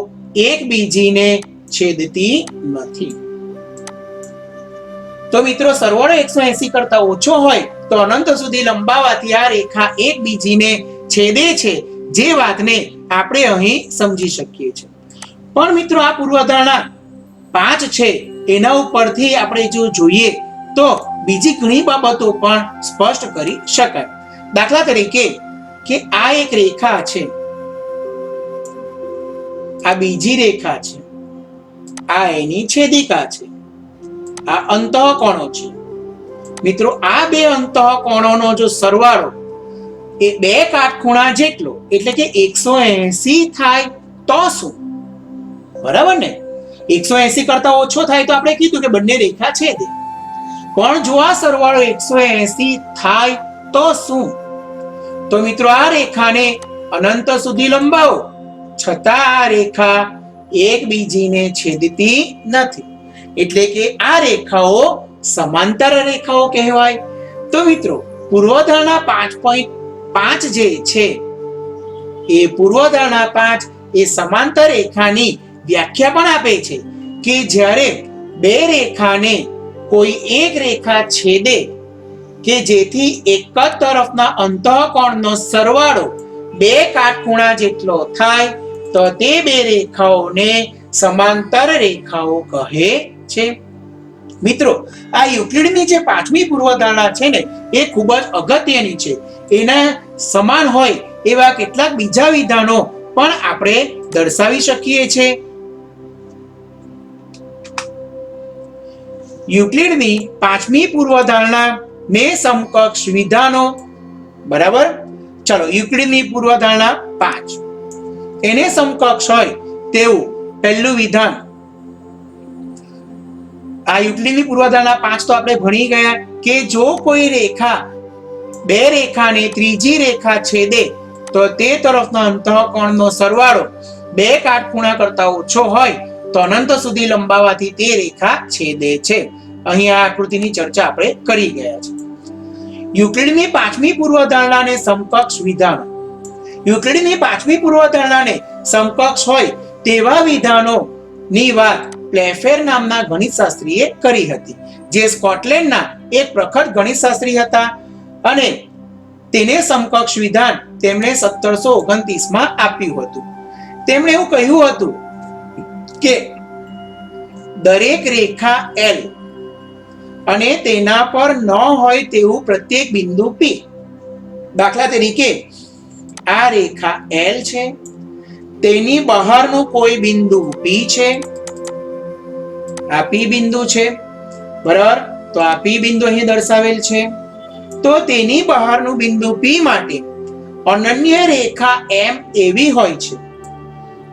એકબીજીને છેદતી નથી. તો મિત્રો સરવાળો 180 કરતા ઓછો હોય તો અનંત સુધી લંબાવવાથી આ રેખા એકબીજીને છેદે છે, જે વાતને આપણે અહીં સમજી શકીએ છીએ. પણ મિત્રો આ પૂર્વધારણા 5 છે એના ઉપરથી આપણે જો જોઈએ તો બીજી ઘણી બાબતો પણ સ્પષ્ટ કરી શકાય. દાખલા તરીકે કે આ એક રેખા છે, આ બીજી રેખા છે, આ એની છેદિકા છે, આ અંતઃકોણો છે. મિત્રો આ બે અંતઃકોણોનો જો સરવાળો એ બે કાટખૂણા જેટલો એટલે કે 180 થાય તો શું? બરાબર ને? 180 કરતા ઓછો થાય તો આપણે કીધું કે બંને રેખા છેદે. પણ જો આ સરવાળો 180 થાય તો શું? તો મિત્રો આ રેખાને અનંત સુધી લંબાવો, છતાં આ રેખા એકબીજીને છેદતી નથી, એટલે કે આ રેખાઓ સમાંતર રેખાઓ કહેવાય. તો મિત્રો પૂર્વધારણા 5.5 જે છે એ પૂર્વધારણા 5 એ સમાંતર રેખાની વ્યાખ્યા પણ આપે છે કે જ્યારે બે રેખાને કોઈ એક રેખા છેદે કે જેથી એક જ તરફના અંતઃકોણનો સરવાળો બે કાટખૂણા જેટલો થાય તો તે બે રેખાઓને સમાંતર રેખાઓ કહે છે. મિત્રો આ યુક્લિડની જે 5મી પૂર્વધારણા છે ને એ ખૂબ જ અગત્યની છે. એના સમાન હોય એવા કેટલાક બીજા વિધાનો પણ આપણે દર્શાવી શકીએ છીએ. યુક્લિડની 5મી પૂર્વધારણા ને સમકક્ષ વિધાનો. બરાબર, ચલો યુક્લિડની પૂર્વધારણા 5 એને સમકક્ષ હોય તેવું પહેલું વિધાન. આ યુક્લિડની પૂર્વધારણા 5 તો આપણે ભણી ગયા કે જો કોઈ રેખા બે રેખાને ત્રીજી રેખા છેદે તો તે તરફના અંતઃકોણનો સરવાળો બે કાટખૂણા કરતા ઓછો હોય તો અનંત સુધી લંબાવવાથી તે રેખા છેદે છે. અહીં આ આકૃતિની ચર્ચા આપણે કરી ગયા છે. યુક્લિડની 5મી પૂર્વધારણાને સમકક્ષ વિધાનો. યુક્લિડની 5મી પૂર્વધારણાને સમકક્ષ હોય તેવા વિધાનોની વાત પ્લેફેર નામના ગણિતશાસ્ત્રીએ કરી હતી, જે સ્કોટલેન્ડના એક પ્રખર ગણિતશાસ્ત્રી હતા અને તેને સમકક્ષ વિધાન તેમણે 1729 માં આપ્યું હતું. તેમણે એવું કહ્યું હતું કે દરેક રેખા L અને તેના પર ન હોય તેવું પ્રત્યેક બિંદુ P. દાખલા તરીકે આ રેખા L છે, તેની બહારનું કોઈ બિંદુ P છે, આ P બિંદુ છે, બરાબર? તો આ P બિંદુ અહીં દર્શાવેલ છે. તો તેની બહારનું બિંદુ P માટે અનન્ય રેખા M એવી હોય છે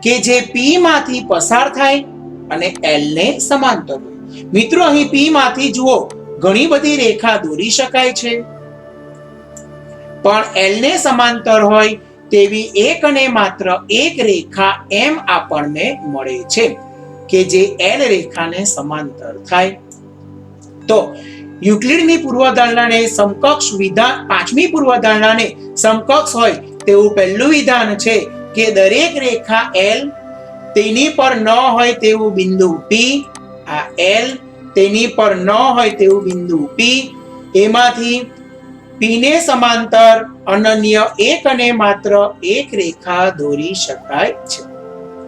કે જે P માંથી પસાર થાય અને L ને સમાંતર હોય. મિત્રો અહીં P માંથી જુઓ ઘણી બધી રેખા દોરી શકાય છે, પણ L ને સમાંતર હોય તેવી એક અને માત્ર એક રેખા M આપણને મળે છે કે જે L રેખાને સમાંતર થાય. તો યુક્લિડની પૂર્વધારણાને સમકક્ષ વિધાન 5મી પૂર્વધારણાને સમકક્ષ હોય તેવું પહેલું વિધાન છે કે દરેક રેખા L તેની પર ન હોય તેવું બિંદુ P, આ L તેની પર ન હોય તેવું બિંદુ P, એમાંથી P ને સમાંતર અનન્ય એક અને માત્ર એક રેખા દોરી શકાય છે.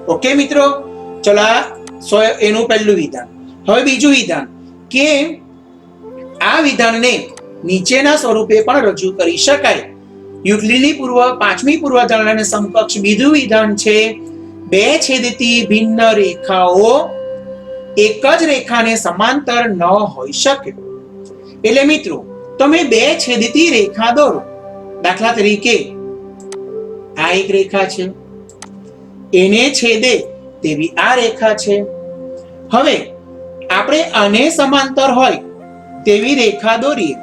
ઓકે મિત્રો, ચલો એનું પહેલું વિધાન. હવે બીજું વિધાન કે આ વિધાનને નીચેના સ્વરૂપે પણ રજૂ કરી શકાય. યુક્લિડની 5મી પૂર્વધારણાને સમકક્ષ બીજું વિધાન છે બે છેદતી ભિન્ન રેખાઓ એક જ રેખાને સમાંતર ન હોઈ શકે. એટલે મિત્રો તમે બે છેદતી રેખા દોરો. દાખલા તરીકે આ એક રેખા છે, એને છેદે તેવી આ રેખા છે. હવે આપણે આને સમાંતર હોય તેવી રેખા દોરીએ.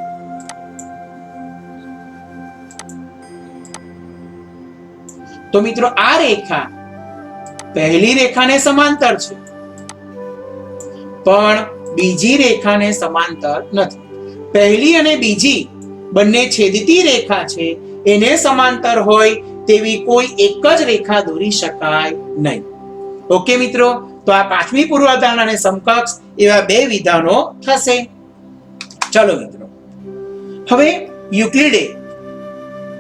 તો મિત્રો આ રેખા પહેલી રેખાને સમાંતર છે, પણ બીજી રેખાને સમાંતર નથી. પહેલી અને બીજી બંને છેદતી રેખા છે, એને સમાંતર હોય તેવી કોઈ એક જ રેખા દોરી શકાય નહીં. ઓકે મિત્રો, તો આ પાંચમી પૂર્વધારણાને સમકક્ષ એવા બે વિધાનો થશે. ચલો મિત્રો, હવે યુક્લિડે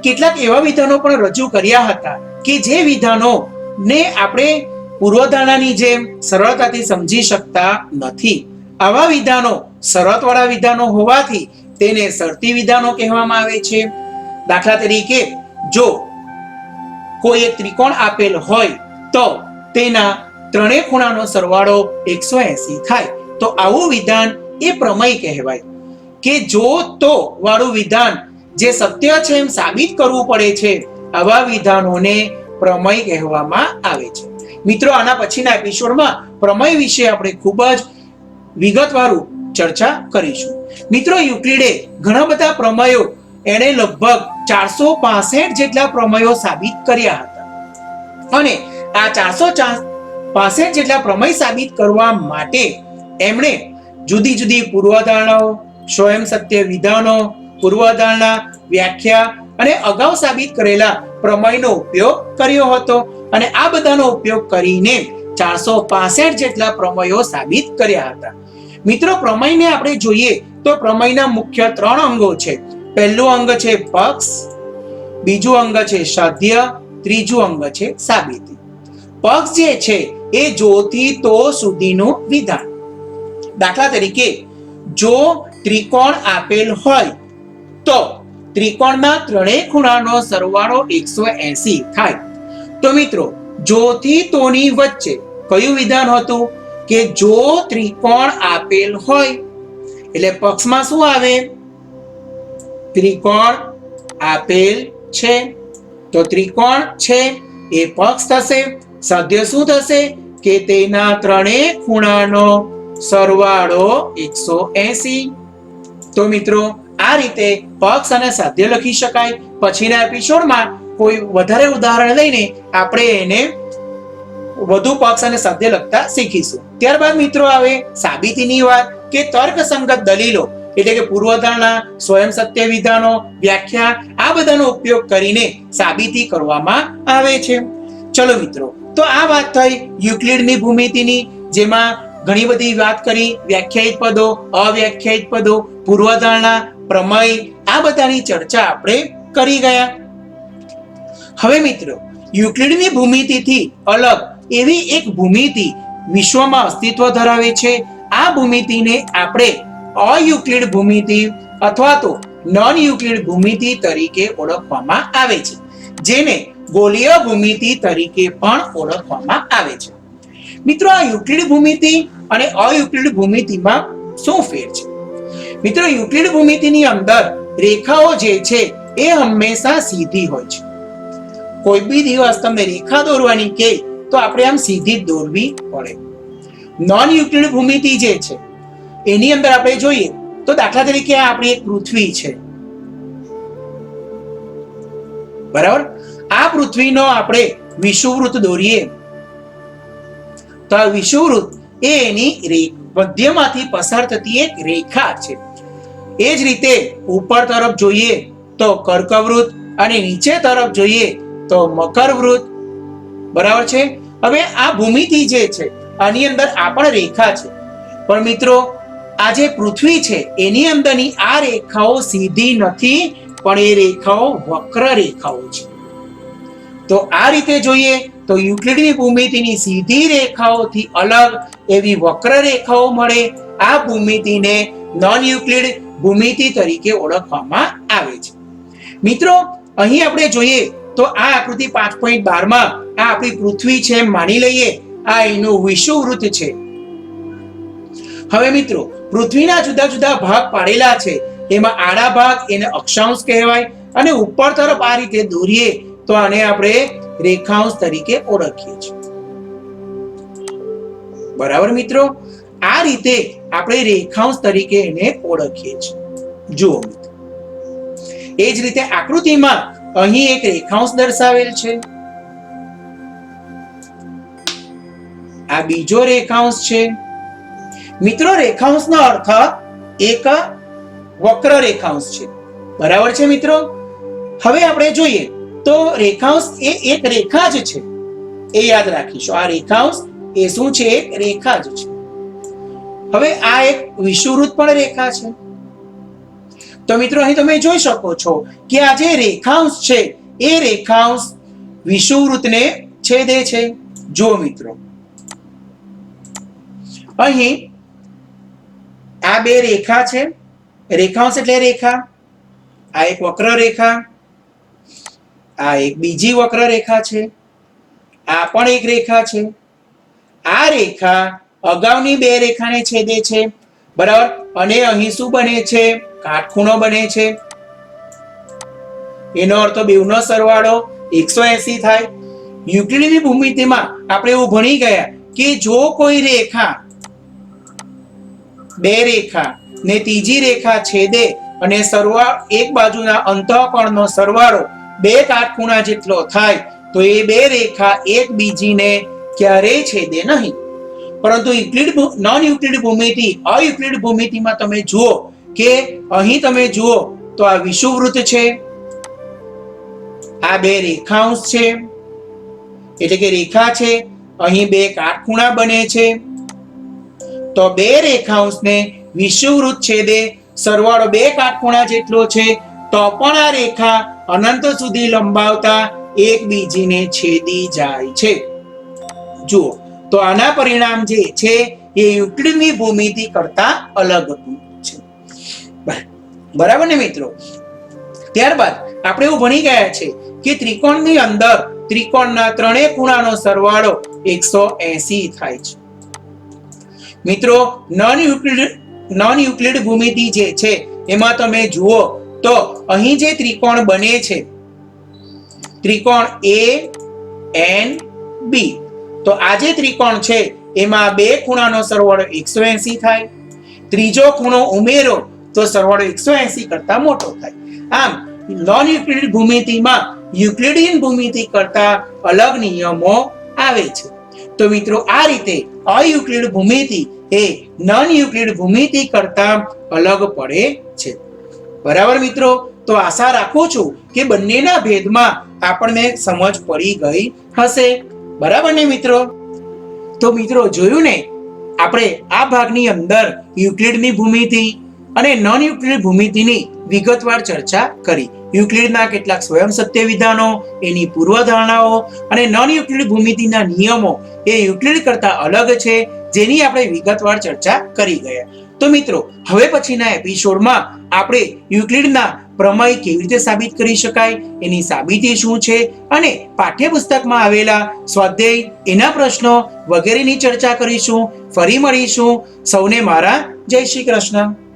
કેટલાક એવા વિધાનો પણ રજૂ કર્યા હતા કે જે વિધાનો ને આપણે પૂર્વધારણાની જેમ સરળતાથી સમજી શકતા નથી. આવા વિધાનો શરતવાળા વિધાનો હોવાથી તેને શરતી વિધાનો કહેવામાં આવે છે. દાખલા તરીકે, જો કોઈ એક ત્રિકોણ આપેલ હોય તો તેના ત્રણેય ખૂણાનો સરવાળો 180 થાય, તો આવું વિધાન એ પ્રમેય કહેવાય. કે જો તો વાળું વિધાન જે સત્ય છે એમ સાબિત કરવું પડે છે, આવા વિધાનોને પ્રમેય કહેવામાં આવે છે. મિત્રો, આના પછીના એપિસોડમાં પ્રમેય વિશે આપણે ખૂબ જ વિગતવાર ચર્ચા કરીશું. મિત્રો, યુક્લિડે ઘણા બધા પ્રમેયો એણે લગભગ 465 જેટલા પ્રમેયો સાબિત કર્યા હતા. અને આ 465 જેટલા પ્રમેય સાબિત કરવા માટે એમણે જુદી જુદી પૂર્વધારણાઓ, સ્વયં સત્ય વિધાનો, પૂર્વધારણા, વ્યાખ્યા અને અગાઉ સાબિત કરેલા પ્રમેયનો ઉપયોગ કર્યો હતો. અને આ બધાનો ઉપયોગ કરીને 465 જેટલા પ્રમેયો સાબિત કર્યા હતા. મિત્રો, પ્રમેયને આપણે જોઈએ તો પ્રમેયના મુખ્ય 3 અંગો છે. પહેલું અંગ છે પક્ષ, બીજું અંગ છે સાધ્ય, ત્રીજું અંગ છે સાબિતી. પક્ષ જે છે એ જો થી તો સુધીનું વિધાન. દાખલા તરીકે, જો ત્રિકોણ આપેલ હોય તો ત્રિકોણના ત્રણેય ખૂણાનો સરવાળો 180 થાય. તો મિત્રો, જો થી તોની વચ્ચે કયું વિધાન હતું કે જો ત્રિકોણ આપેલ હોય એટલે પક્ષમાં શું આવે? ત્રિકોણ આપેલ છે, તો ત્રિકોણ છે એ પક્ષ થશે. સાધ્ય શું થશે કે તેના ત્રણેય ખૂણાનો સરવાળો 180. તો મિત્રો, આ રીતે પક્ષ અને સાધ્ય લખી શકાય. પછીના એપિસોડમાં કોઈ વધારે ઉદાહરણ લઈને આપણે એને વધુ પક્ષ અને સાધ્ય લખતા શીખીશું. ત્યારબાદ મિત્રો આવે સાબિતીની વાત, કે તર્કસંગત દલીલો એટલે કે પૂર્વધારણા, સ્વયં સત્ય વિધાનો, વ્યાખ્યા, આ બધાનો ઉપયોગ કરીને સાબિતી કરવામાં આવે છે. ચલો મિત્રો, તો આ વાત થઈ યુક્લિડની ભૂમિતિની, જેમાં ઘણી બધી વાત કરી. વ્યાખ્યાયિત પદો, અવ્યાખ્યાયિત પદો, પૂર્વધારણા, પ્રમેય, આ બધાની ચર્ચા આપણે કરી ગયા. હવે મિત્રો, યુક્લિડની ભૂમિતિથી અલગ એવી એક ભૂમિતિ વિશ્વમાં અસ્તિત્વ ધરાવે છે. આ ભૂમિતિને આપણે અયુક્લિડ ભૂમિતિ અથવા તો નોન યુક્લિડ ભૂમિતિ તરીકે ઓળખવામાં આવે છે, જેને ગોલીય ભૂમિતિ તરીકે પણ ઓળખવામાં આવે છે. મિત્રો, આ યુક્લિડ ભૂમિતિ અને અયુક્લિડ ભૂમિતિમાં શું ફેર છે? મિત્રો, યુક્લિડ ભૂમિતિની અંદર રેખાઓ જે છે એ હંમેશા સીધી હોય છે. કોઈ બી દિવસ તમને રેખા દોરવાની કહે તો આપણે આમ સીધી જ દોરવી પડે. નોન યુક્લિડ ભૂમિતિ જે છે એની અંદર આપણે જોઈએ તો દાખલા તરીકે આ આપણી એક પૃથ્વી છે, બરાબર? આ પૃથ્વીનો આપણે વિષુવવૃત્ત દોરીએ તો આ વિષુવવૃત્ત એ એની મધ્યમાંથી પસાર થતી એક રેખા છે. એ જ રીતે ઉપર તરફ જોઈએ તો કર્કવૃત્ત અને નીચે તરફ જોઈએ તો મકરવૃત્ત, બરાબર છે? હવે આ ભૂમિતિ જે છે આની અંદર આ પણ રેખા છે, પણ મિત્રો આ જે પૃથ્વી છે એની અંદરની આ રેખાઓ સીધી નથી, પણ એ રેખાઓ વક્ર રેખાઓ છે. તો આ રીતે જોઈએ તો યુક્લિડની ભૂમિતિની સીધી રેખાઓથી અલગ એવી વક્ર રેખાઓ મળે. આ ભૂમિતિને નોન યુક્લિડ ભૂમિતિ તરીકે ઓળખવામાં આવે છે. મિત્રો, અહીં આપણે જોઈએ તો આ આકૃતિ 5.12 માં આ આપણી પૃથ્વી છે એમ માની લઈએ. આ એનું વિષુવવૃત્ત છે. હવે મિત્રો, પૃથ્વીના જુદા જુદા ભાગ પાડેલા છે. એમાં આડા ભાગ એને અક્ષાંશ કહેવાય, અને ઉપર તરફ આ રીતે દોરીએ તો આને આપણે રેખાંશ તરીકે ઓળખીએ છીએ. બરાબર મિત્રો, આ રીતે આપણે રેખાંશ તરીકે એને ઓળખીએ છીએ. જુઓ મિત્રો, એ જ રીતે આકૃતિમાં અહીં એક રેખાંશ દર્શાવેલ છે. આ બીજો રેખાંશ છે. મિત્રો, રેખાંશનો અર્થ એક વક્ર રેખાંશ છે. બરાબર છે મિત્રો. હવે આપણે જોઈએ તો રેખાંશ એ એક રેખા જ છે, એ યાદ રાખીશું. આ રેખાંશ એ શું છે? એક રેખા જ છે. હવે આ એક વિષુવવૃત્ત પણ રેખા છે. તો મિત્રો, અહીં તમે જોઈ શકો છો કે આ જે રેખાંશ છે એ રેખાંશ વિષુવવૃત્તને છેદે છે. જો મિત્રો, અહીં આ બે રેખા છે. રેખાંશ એટલે રેખા. આ એક વક્ર રેખા, આ એક બીજી વક્ર રેખા છે, આ પણ એક રેખા છે. આ રેખા અગાઉની બે રેખાને છેદે છે. બરાબર. અને અહીં શું બને છે? કાટખૂણો બને છે. એનો અર્થ બેવનો સરવાળો 180 થાય. યુક્લિડની ભૂમિતિમાં આપણે એવું ભણી ગયા કે જો કોઈ રેખા બે રેખા ને ત્રીજી રેખા છેદે અને સરવાળો એક બાજુના અંતઃકોણનો સરવાળો બે કાટખૂણા જેટલો થાય તો એ બે રેખા એકબીજીને ક્યારેય છેદે નહીં. પરંતુ નોન યુક્લિડ ભૂમિતિ, અયુક્લિડ ભૂમિતિમાં તમે જુઓ કે અહીં તમે જુઓ તો આ વિષુવવૃત્ત છે, આ બે રેખાંશ છે, એટલે કે રેખા છે. અહીં બે કાટખૂણા બને છે. તો બે રેખાંશને વિષુવવૃત્ત છેદે, સરવાળો બે કાટખૂણા જેટલો છે, તો પણ આ રેખા અનંત સુધી લંબાવતા એકબીજીને છેદી જાય છે. જુઓ, તો આના પરિણામ જે છે એ યુક્લિડની ભૂમિતિ કરતા અલગ છે. બરાબર ને મિત્રો? ત્યારબાદ આપણે એવું ભણી ગયા છે કે ત્રિકોણની અંદર ત્રિકોણના ત્રણેય ખૂણાનો સરવાળો 180 થાય છે. મિત્રો, નોન યુક્લિડ ભૂમિતિ જે છે એમાં તમે જુઓ તો અહીં જે ત્રિકોણ બને છે, ત્રિકોણ ANB, તો આ જે ત્રિકોણ છે એમાં બે ખૂણાનો સરવાળો 180 થાય. ત્રીજો ખૂણો ઉમેરો તો સરવાળો 180 કરતા મોટો થાય. આમ નોન યુક્લિડ ભૂમિતિમાં યુક્લિડિયન ભૂમિતિ કરતા અલગ નિયમો આવે છે. તો મિત્રો, આ રીતે અયુક્લિડ ભૂમિતિ એ નોન યુક્લિડ ભૂમિતિ કરતા અલગ પડે છે. બરાબર મિત્રો? તો આશા રાખું છું કે બંનેના ભેદમાં આપણને સમજ પડી ગઈ હશે. બરાબર ને મિત્રો? તો મિત્રો, જોયું ને આપણે આ ભાગની અંદર યુક્લિડની ભૂમિતિ અને નોન યુક્લિડ ભૂમિતિની વિગતવાર ચર્ચા કરી. યુક્લિડના કેટલાક સ્વયં સત્ય વિધાનો, એની પૂર્વધારણાઓ અને નોન યુક્લિડ ભૂમિતિના નિયમો એ યુક્લિડ કરતા અલગ છે, જેની આપણે વિગતવાર ચર્ચા કરી ગયા. તો મિત્રો, હવે પછીના એપિસોડમાં આપણે યુક્લિડના પ્રમેય કેવી રીતે સાબિત કરી શકાય, એની સાબિતી શું છે અને પાઠ્યપુસ્તકમાં આવેલા સ્વાધ્યાય, એના પ્રશ્નો વગેરેની ચર્ચા કરીશું. ફરી મળીશું. સૌને મારા જય શ્રી કૃષ્ણ.